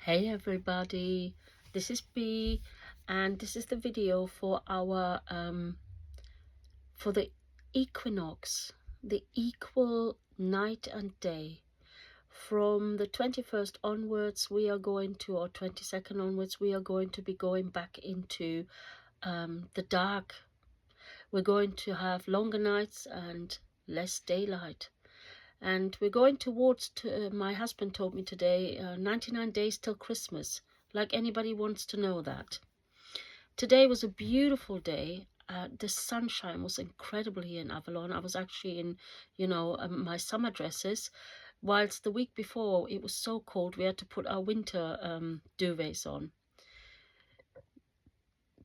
Hey everybody, this is B, and this is the video for our for the equinox, the equal night and day. From the 21st onwards, we are going to, or 22nd onwards, we are going to be going back into the dark. We're going to have longer nights and less daylight. And we're going towards, my husband told me today, 99 days till Christmas, like anybody wants to know that. Today was a beautiful day. The sunshine was incredible here in Avalon. I was actually in, my summer dresses, whilst the week before it was so cold we had to put our winter duvets on.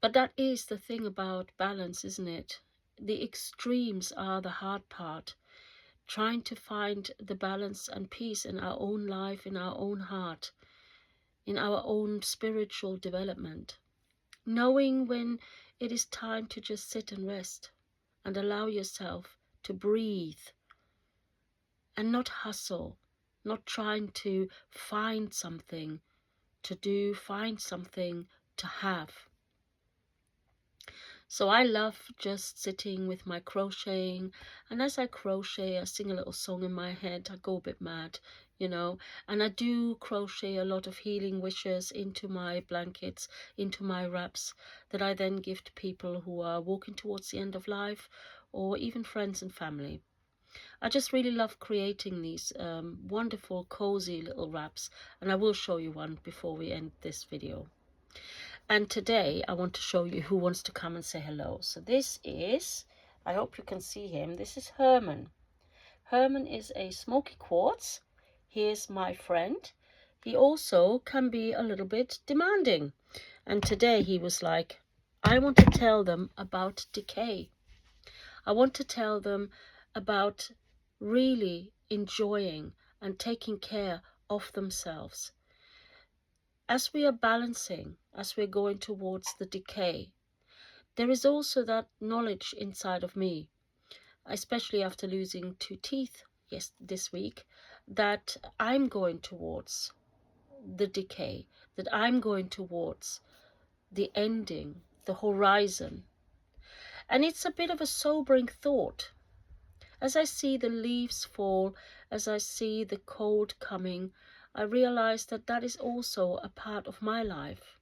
But that is the thing about balance, isn't it? The extremes are the hard part. Trying to find the balance and peace in our own life, in our own heart, in our own spiritual development. Knowing when it is time to just sit and rest and allow yourself to breathe and not hustle, not trying to find something to do, find something to have. So I love just sitting with my crocheting, and as I crochet I sing a little song in my head. I go a bit mad, and I do crochet a lot of healing wishes into my blankets, into my wraps, that I then give to people who are walking towards the end of life, or even friends and family. I just really love creating these wonderful cozy little wraps, and I will show you one before we end this video. And today I want to show you who wants to come and say hello. So this is, I hope you can see him, this is Herman. Herman is a smoky quartz. He is my friend. He also can be a little bit demanding. And today he was like, I want to tell them about decay. I want to tell them about really enjoying and taking care of themselves. As we are balancing, as we're going towards the decay, there is also that knowledge inside of me, especially after losing 2 teeth this week, that I'm going towards the decay, that I'm going towards the ending, the horizon. And it's a bit of a sobering thought. As I see the leaves fall, as I see the cold coming, I realize that that is also a part of my life.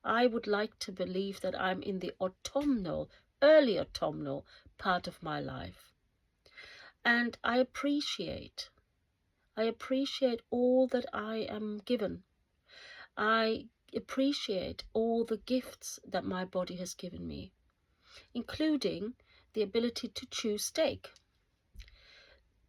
I would like to believe that I'm in the early autumnal part of my life. And I appreciate all that I am given. I appreciate all the gifts that my body has given me, including the ability to chew steak.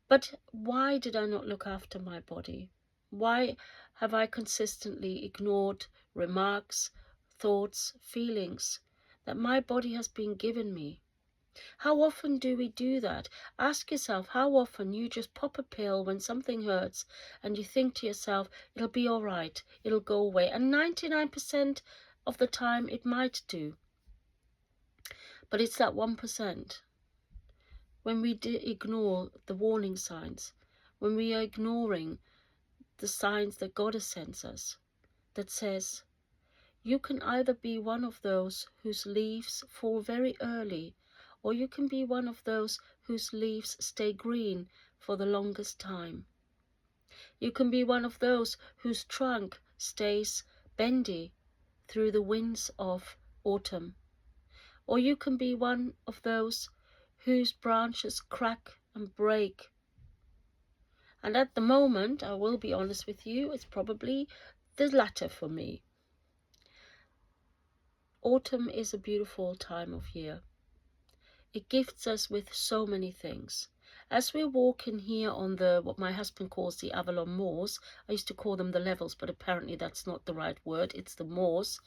But why did I not look after my body? Why have I consistently ignored remarks, thoughts, feelings that my body has been given me? How often do we do that? Ask yourself how often you just pop a pill when something hurts and you think to yourself, it'll be all right, it'll go away. And 99% of the time it might do. But it's that 1%. When we ignore the warning signs, when we are ignoring the signs that God has sent us, that says, you can either be one of those whose leaves fall very early, or you can be one of those whose leaves stay green for the longest time. You can be one of those whose trunk stays bendy through the winds of autumn, or you can be one of those whose branches crack and break. And at the moment, I will be honest with you, it's probably the latter for me. Autumn is a beautiful time of year. It gifts us with so many things. As we're walking here on what my husband calls the Avalon moors, I used to call them the levels, but apparently that's not the right word, it's the moors.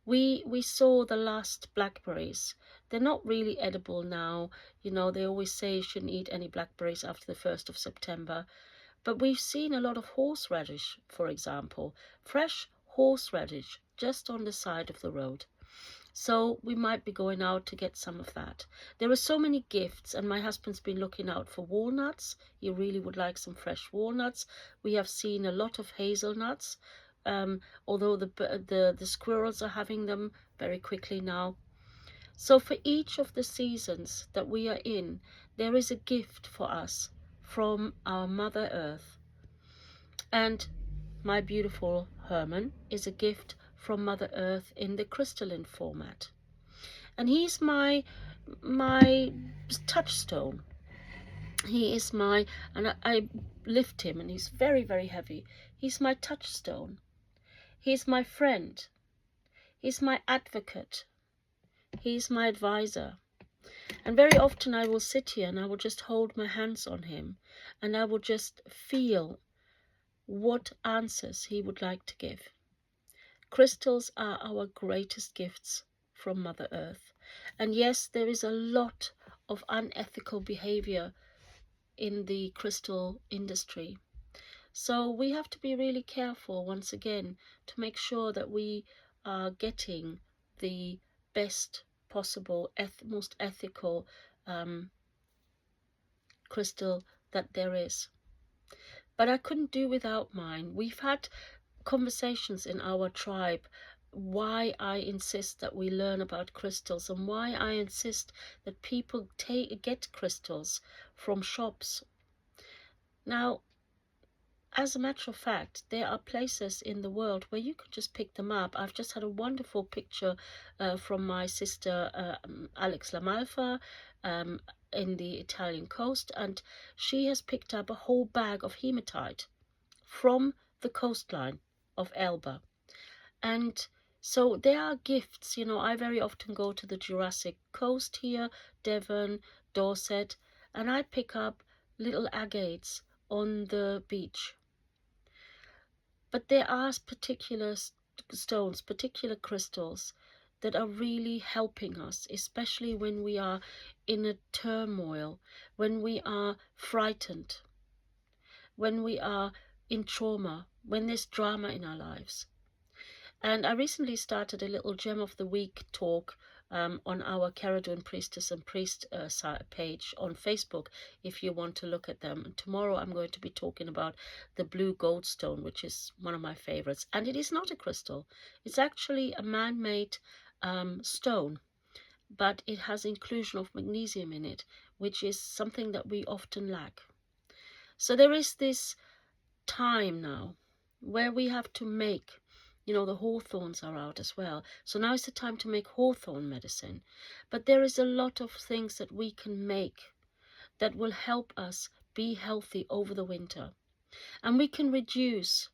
We saw the last blackberries. They're not really edible now. They always say you shouldn't eat any blackberries after the 1st of September. But we've seen a lot of horseradish, for example, fresh horseradish just on the side of the road. So we might be going out to get some of that. There are so many gifts, and my husband's been looking out for walnuts. He really would like some fresh walnuts. We have seen a lot of hazelnuts. although the squirrels are having them very quickly now. So for each of the seasons that we are in, there is a gift for us from our Mother Earth. And my beautiful Herman is a gift from Mother Earth in the crystalline format. And he's my touchstone. He is my, and I lift him, and he's very, very heavy. He's my touchstone. He's my friend. He's my advocate. He's my advisor. And very often I will sit here and I will just hold my hands on him, and I will just feel what answers he would like to give. Crystals are our greatest gifts from Mother Earth. And yes, there is a lot of unethical behavior in the crystal industry. So we have to be really careful, once again, to make sure that we are getting the best possible, most ethical crystal that there is. But I couldn't do without mine. We've had conversations in our tribe why I insist that we learn about crystals, and why I insist that people get crystals from shops. Now, as a matter of fact, there are places in the world where you can just pick them up. I've just had a wonderful picture from my sister Alex Lamalfa in the Italian coast, and she has picked up a whole bag of hematite from the coastline of Elba. And so there are gifts. I very often go to the Jurassic Coast here, Devon, Dorset, and I pick up little agates on the beach. But there are particular stones, particular crystals that are really helping us, especially when we are in a turmoil, when we are frightened, when we are in trauma, when there's drama in our lives. And I recently started a little Gem of the Week talk on our Caradun Priestess and Priest page on Facebook, if you want to look at them. And tomorrow I'm going to be talking about the blue goldstone, which is one of my favorites. And it is not a crystal. It's actually a man-made stone, but it has inclusion of magnesium in it, which is something that we often lack. So there is this time now where we have to make, the hawthorns are out as well. So now is the time to make hawthorn medicine. But there is a lot of things that we can make that will help us be healthy over the winter. And we can reduce,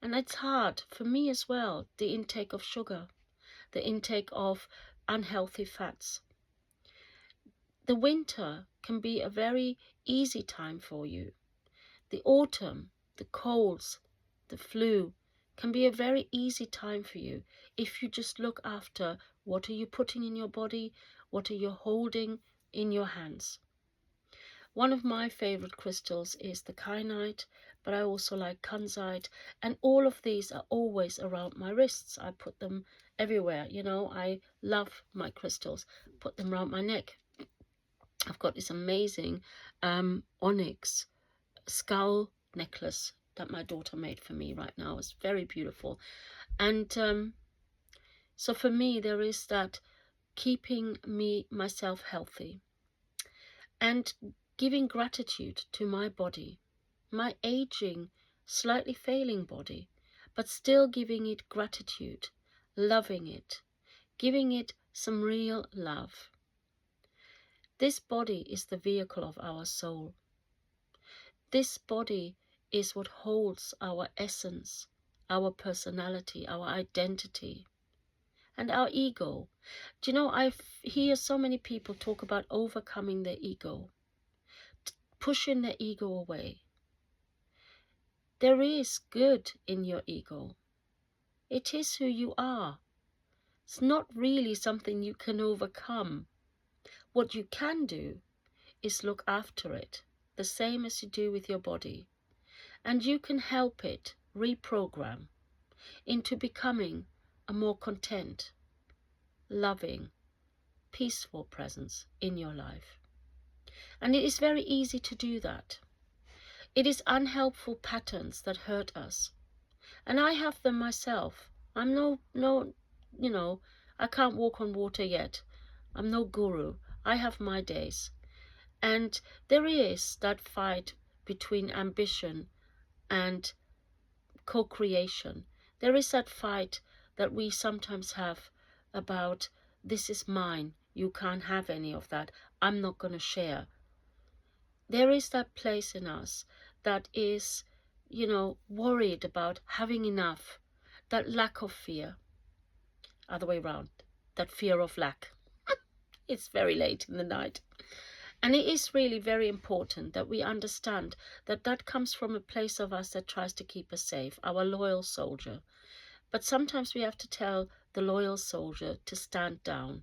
and it's hard for me as well, the intake of sugar, the intake of unhealthy fats. The winter can be a very easy time for you. The autumn, the colds, the flu can be a very easy time for you if you just look after what are you putting in your body, what are you holding in your hands. One of my favorite crystals is the kyanite, but I also like kunzite, and all of these are always around my wrists. I put them everywhere. I love my crystals. Put them around my neck. I've got this amazing onyx skull necklace that my daughter made for me right now. It's very beautiful. And so for me, there is that keeping myself healthy and giving gratitude to my body, my aging, slightly failing body, but still giving it gratitude, loving it, giving it some real love. This body is the vehicle of our soul. This body is what holds our essence, our personality, our identity, and our ego. Do you know, I hear so many people talk about overcoming their ego, pushing their ego away. There is good in your ego. It is who you are. It's not really something you can overcome. What you can do is look after it, the same as you do with your body. And you can help it reprogram into becoming a more content, loving, peaceful presence in your life. And it is very easy to do that. It is unhelpful patterns that hurt us. And I have them myself. I'm no, you know, I can't walk on water yet. I'm no guru. I have my days. And there is that fight between ambition and co-creation. There is that fight that we sometimes have about, this is mine, you can't have any of that, I'm not going to share. There is that place in us that is, worried about having enough, that lack of fear, other way around, that fear of lack. It's very late in the night. And it is really very important that we understand that that comes from a place of us that tries to keep us safe, our loyal soldier. But sometimes we have to tell the loyal soldier to stand down,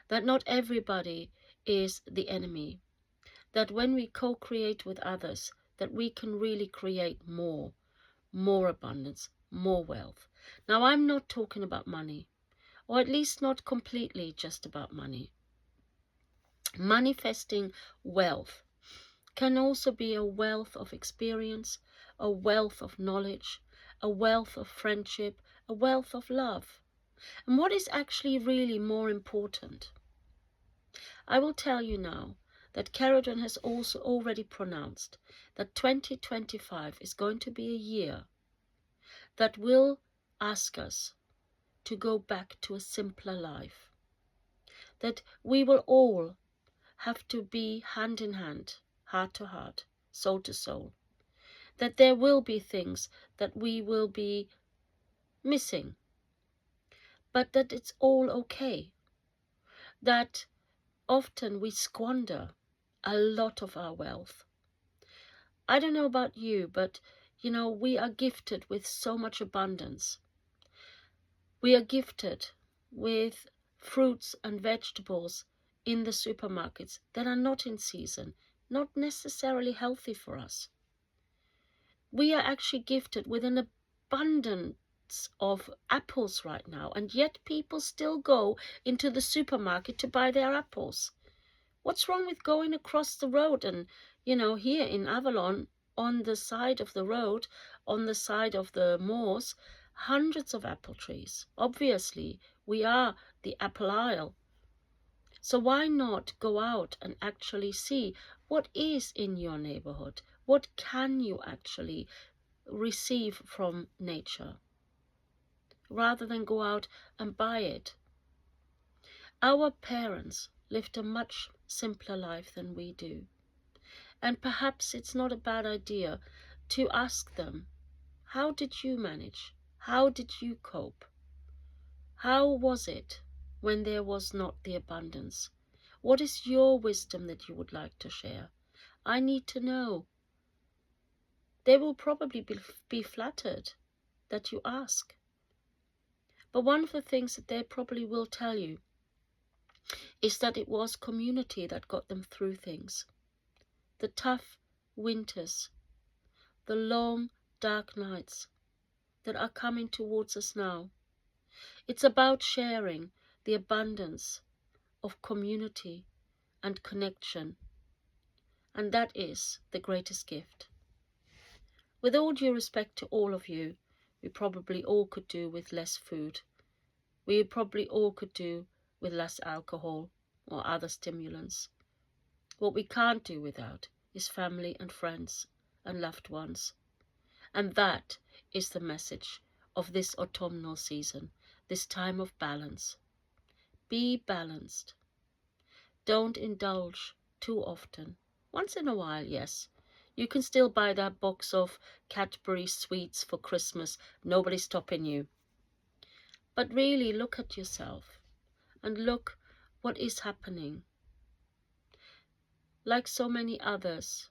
that not everybody is the enemy, that when we co-create with others, that we can really create more abundance, more wealth. Now, I'm not talking about money, or at least not completely just about money. Manifesting wealth can also be a wealth of experience, a wealth of knowledge, a wealth of friendship, a wealth of love. And what is actually really more important? I will tell you now that Caradon has also already pronounced that 2025 is going to be a year that will ask us to go back to a simpler life. That we will all have to be hand in hand, heart to heart, soul to soul. That there will be things that we will be missing, but that it's all okay. That often we squander a lot of our wealth. I don't know about you, but we are gifted with so much abundance. We are gifted with fruits and vegetables in the supermarkets that are not in season, not necessarily healthy for us. We are actually gifted with an abundance of apples right now, and yet people still go into the supermarket to buy their apples. What's wrong with going across the road and, here in Avalon, on the side of the road, on the side of the moors, hundreds of apple trees. Obviously, we are the apple aisle. So why not go out and actually see what is in your neighborhood? What can you actually receive from nature, rather than go out and buy it? Our parents lived a much simpler life than we do. And perhaps it's not a bad idea to ask them, how did you manage? How did you cope? How was it when there was not the abundance? What is your wisdom that you would like to share? I need to know. They will probably be flattered that you ask. But one of the things that they probably will tell you is that it was community that got them through things. The tough winters, the long, dark nights that are coming towards us now. It's about sharing the abundance of community and connection. And that is the greatest gift. With all due respect to all of you, we probably all could do with less food. We probably all could do with less alcohol or other stimulants. What we can't do without is family and friends and loved ones. And that is the message of this autumnal season, this time of balance. Be balanced. Don't indulge too often. Once in a while, yes. You can still buy that box of Cadbury sweets for Christmas. Nobody's stopping you. But really look at yourself and look what is happening. Like so many others,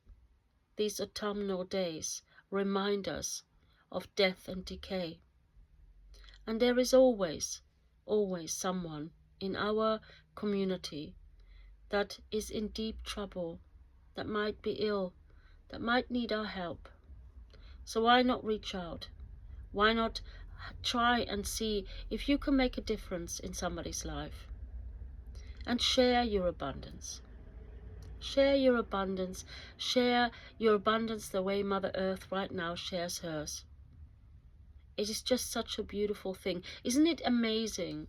these autumnal days remind us of death and decay. And there is always someone in our community that is in deep trouble, that might be ill, that might need our help. So why not reach out? Why not try and see if you can make a difference in somebody's life? And share your abundance. Share your abundance. Share your abundance the way Mother Earth right now shares hers. It is just such a beautiful thing. Isn't it amazing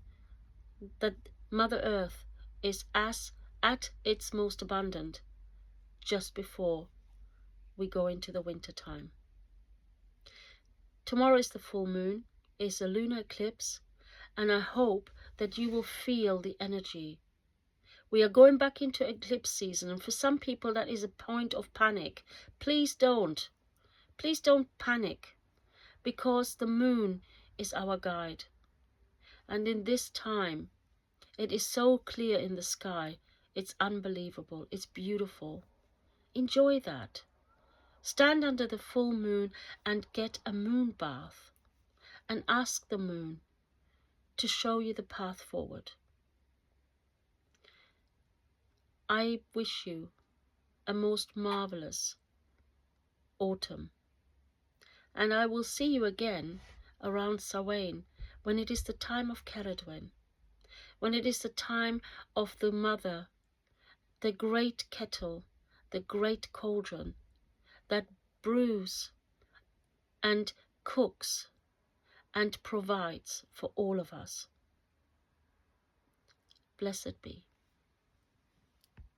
that Mother Earth is at its most abundant just before we go into the winter time? Tomorrow is the full moon, is a lunar eclipse, and I hope that you will feel the energy. We are going back into eclipse season, and for some people that is a point of panic. Please don't. Please don't panic, because the moon is our guide. And in this time, it is so clear in the sky. It's unbelievable. It's beautiful. Enjoy that. Stand under the full moon and get a moon bath and ask the moon to show you the path forward. I wish you a most marvelous autumn, and I will see you again around Samhain, when it is the time of Ceridwen, when it is the time of the mother, the great kettle, the great cauldron that brews and cooks and provides for all of us. Blessed be.